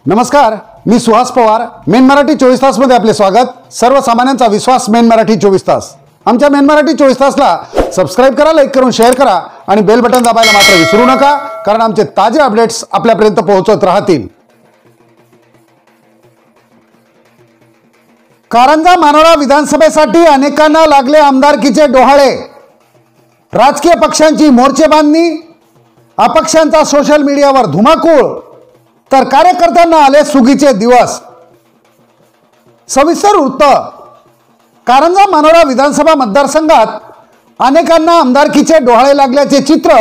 नमस्कार, मी सुहास पवार. मेन मराठी 24 तास मध्ये आपले स्वागत. सर्वसामान्यांचा विश्वास मेन मराठी 24 तास. आमच्या मेन मराठी 24 तासला सबस्क्राइब करा, लाईक करून शेअर करा आणि बेल बटन दाबायला मात्र विसरू नका, कारण आमचे ताजे अपडेट्स आपल्यापर्यंत पोहोचत राहतील. कारंजा मानोरा विधानसभेसाठी अनेकांना लागले आमदारकीचे डोहाळे. राजकीय पक्षांची मोर्चे बांधणी, अपक्षांचा सोशल मीडियावर धुमाकूळ, तर कार्यकर्त्यांना आले सुगीचे दिवस. सविस्तर वृत्त. कारंजा मानोरा विधानसभा मतदारसंघात अनेकांना आमदारकीचे डोहाळे लागल्याचे चित्र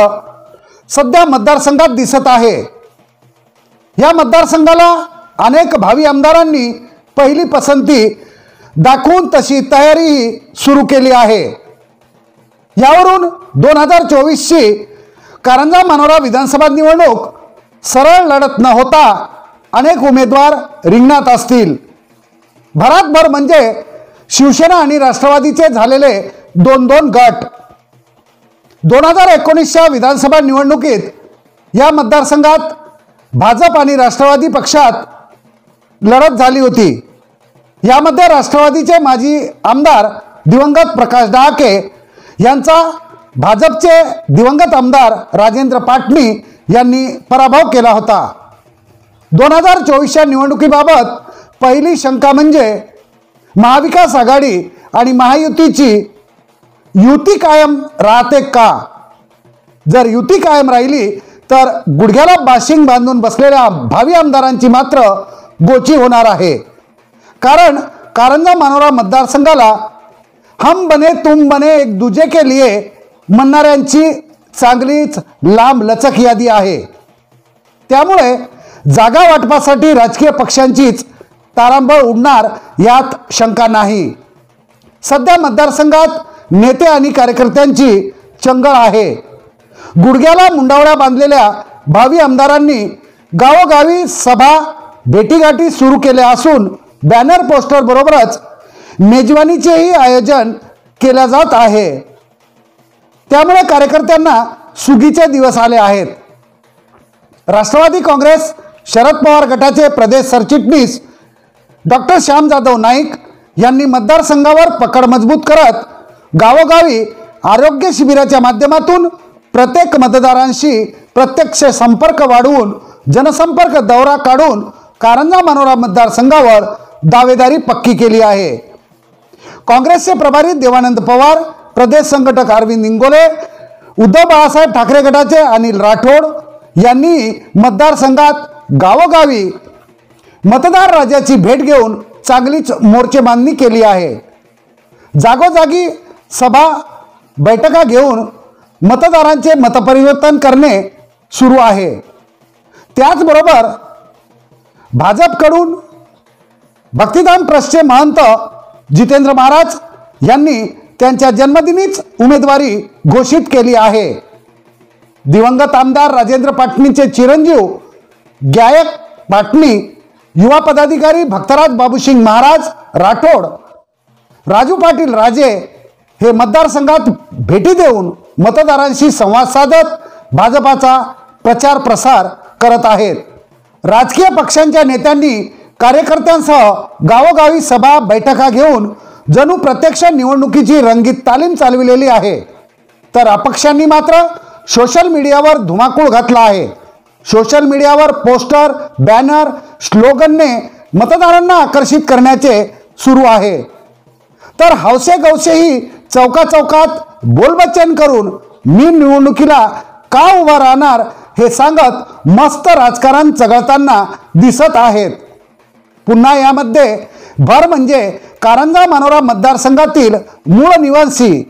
सध्या मतदारसंघात दिसत आहे. या मतदारसंघाला अनेक भावी आमदारांनी पहिली पसंती दाखवून तशी तयारीही सुरू केली आहे. यावरून 2024ची कारंजा मानोरा विधानसभा निवडणूक सरळ लढत न होता अनेक उमेदवार रिंगणात असतील. भरातभर म्हणजे शिवसेना आणि राष्ट्रवादीचे झालेले दोन गट. 2019च्या विधानसभा निवडणुकीत या मतदारसंघात भाजप आणि राष्ट्रवादी पक्षात लढत झाली होती. यामध्ये राष्ट्रवादीचे माजी आमदार दिवंगत प्रकाश डहाके यांचा भाजपचे दिवंगत आमदार राजेंद्र पाटणी यांनी पराभव केला होता. 2024च्या निवडणुकीबाबत पहिली शंका म्हणजे महाविकास आघाडी आणि महायुतीची युती कायम राहते का. जर युती कायम राहिली तर गुडघ्याला बाशिंग बांधून बसलेल्या भावी आमदारांची मात्र गोची होणार आहे. कारण कारंजा मानोरा मतदारसंघाला हम बने तुम बने एक दूजे के लिए म्हणणाऱ्यांची चांगलीच लांब लचक यादी आहे. त्यामुळे जागा वाटपासाठी राजकीय पक्षांचीच तारांबळ उडणार यात शंका नाही. सध्या मतदारसंघात नेते आणि कार्यकर्त्यांची चंगळ आहे. गुडघ्याला मुंडावळ्या बांधलेल्या भावी आमदारांनी गावोगावी सभा भेटीगाठी सुरू केल्या असून बॅनर पोस्टर बरोबरच मेजवानीचेही आयोजन केले जात आहे. त्यामुळे कार्यकर्त्यांना सुगीचे दिवस आले आहेत. राष्ट्रवादी काँग्रेस शरद पवार गटाचे प्रदेश सरचिटणीस डॉक्टर श्याम जाधव नाईक यांनी मतदारसंघावर पकड मजबूत करत गावोगावी आरोग्य शिबिराच्या माध्यमातून प्रत्येक मतदारांशी प्रत्यक्ष संपर्क वाढवून जनसंपर्क दौरा काढून कारंजा मानोरा मतदारसंघावर दावेदारी पक्की केली आहे. काँग्रेसचे प्रभारी देवानंद पवार, प्रदेश संघटक अरविंद इंगोले, उद्धव बाळासाहेब ठाकरे गटाचे अनिल राठोड यांनी मतदारसंघात गावोगावी मतदार राजाची भेट घेऊन चांगलीच मोर्चे बांधणी केली आहे. जागोजागी सभा बैठका घेऊन मतदारांचे मतपरिवर्तन करणे सुरू आहे. त्याचबरोबर भाजपकडून भक्तिधाम ट्रस्टचे महंत जितेंद्र महाराज यांनी त्यांच्या जन्मदिनीच उमेदवारी घोषित केली आहे. दिवंगत आमदार राजेंद्र पाटणींचे चिरंजीव गायक पाटणी, युवा पदाधिकारी भक्तराज बाबूसिंग महाराज राठोड, राजू पाटील राजे हे मतदारसंघात भेटी देऊन मतदारांशी संवाद साधत भाजपाचा प्रचार प्रसार करत आहेत. राजकीय पक्षांच्या नेत्यांनी कार्यकर्त्यांसह गावोगावी सभा बैठका घेऊन जणू प्रत्यक्ष निवडणुकीची रंगीत तालीम चालविलेली आहे. तर अपक्षांनी मात्र सोशल मीडियावर धुमाकूळ घातला आहे. सोशल मीडियावर पोस्टर, बॅनर, स्लोगनने मतदारांना आकर्षित करण्याचे सुरू आहे. तर हौसे गौसेही चौकाचौकात बोलबच्चन करून मी निवडणुकीला का उभा राहणार हे सांगत मस्त राजकारण चघळताना दिसत आहेत. पुन्हा यामध्ये भर म्हणजे कारंजा मानोरा मतदारसंघातील मूळ निवासी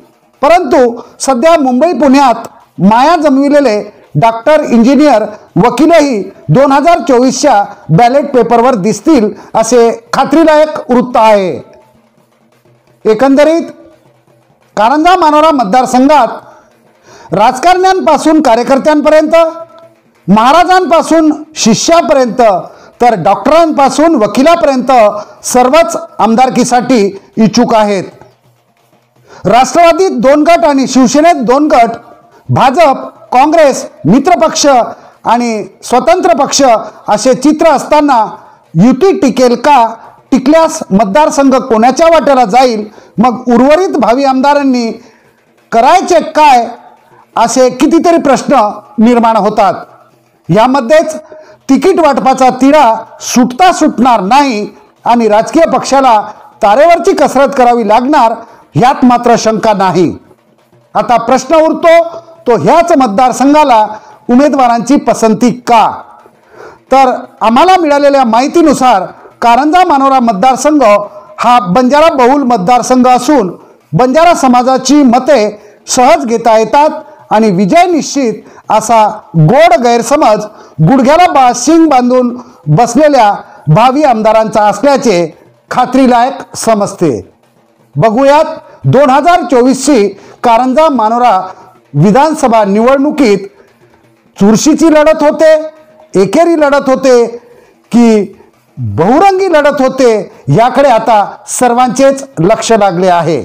परंतु सध्या मुंबई पुण्यात माया जमविलेले डॉक्टर, इंजिनियर, वकीलही 2024च्या बॅलेट पेपरवर दिसतील असे खात्रीलायक वृत्त आहे. एकंदरीत कारंजा मानोरा मतदारसंघात राजकारण्यांपासून कार्यकर्त्यांपर्यंत, महाराजांपासून शिष्यापर्यंत तर डॉक्टरांपासून वकिलापर्यंत सर्वच आमदारकीसाठी इच्छुक आहेत. राष्ट्रवादीत 2 गट आणि शिवसेनेत 2 गट, भाजप, काँग्रेस, मित्रपक्ष आणि स्वतंत्र पक्ष असे चित्र असताना युती टिकेल का, टिकल्यास मतदारसंघ कोणाच्या वाट्याला जाईल, मग उर्वरित भावी आमदारांनी करायचे काय, असे कितीतरी प्रश्न निर्माण होतात. यामध्येच तिकीट वाटपाचा तिढा सुटता सुटणार नाही आणि राजकीय पक्षाला तारेवरची कसरत करावी लागणार यात मात्र शंका नाही. आता प्रश्न उरतो तो ह्याच मतदारसंघाला उमेदवारांची पसंती का. तर आम्हाला मिळालेल्या माहितीनुसार कारंजा मानोरा मतदारसंघ हा बंजारा बहुल मतदारसंघ असून बंजारा समाजाची मते सहज घेता येतात आणि विजय निश्चित असा गोड गैरसमज गुडघ्याला शिंग बांधून बसलेल्या भावी आमदारांचा असल्याचे खात्रीलायक समजते. बघूयात 2024ची कारंजा मानोरा विधानसभा निवडणुकीत चुरशीची लढत होते, एकेरी लढत होते की बहुरंगी लढत होते, याकडे आता सर्वांचेच लक्ष लागले आहे.